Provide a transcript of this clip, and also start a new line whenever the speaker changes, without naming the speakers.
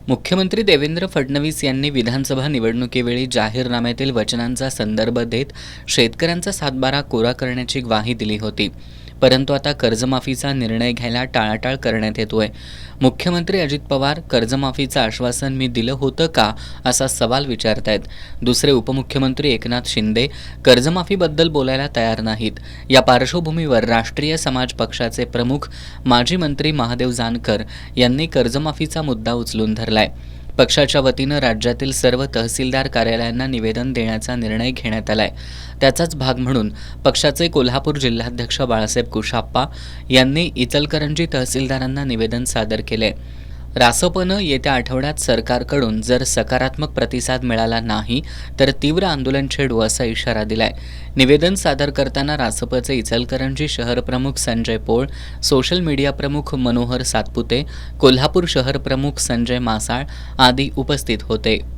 मुख्यमंत्री देवेंद्र फडणवीस यांनी विधानसभा निवडणुकीवेळी जाहीरनाम्यातील वचनांचा संदर्भ देत शेतकऱ्यांचा सातबारा कोरा करण्याची ग्वाही दिली होती. परंतु आता कर्जमाफीचा निर्णय घ्यायला टाळाटाळ करण्यात येतोय. मुख्यमंत्री अजित पवार कर्जमाफीचं आश्वासन मी दिलं होतं का असा सवाल विचारतायत. दुसरे उपमुख्यमंत्री एकनाथ शिंदे कर्जमाफीबद्दल बोलायला तयार नाहीत. या पार्श्वभूमीवर राष्ट्रीय समाज पक्षाचे प्रमुख माजी मंत्री महादेव जानकर यांनी कर्जमाफीचा मुद्दा उचलून धरलाय. पक्षाच्या वतीनं राज्यातील सर्व तहसीलदार कार्यालयांना निवेदन देण्याचा निर्णय घेण्यात आलाय. त्याचाच भाग म्हणून पक्षाचे कोल्हापूर जिल्हाध्यक्ष बाळासाहेब कुशाप्पा यांनी इचलकरंजी तहसीलदारांना निवेदन सादर केले. रासपनं येत्या आठवड्यात सरकारकडून जर सकारात्मक प्रतिसाद मिळाला नाही तर तीव्र आंदोलन छेडू असा इशारा दिलाय. निवेदन सादर करताना रासपचे इचलकरंजी शहर प्रमुख संजय पोळ, सोशल मीडिया प्रमुख मनोहर सातपुते, कोल्हापूर शहर प्रमुख संजय मासाळ आदी उपस्थित होते.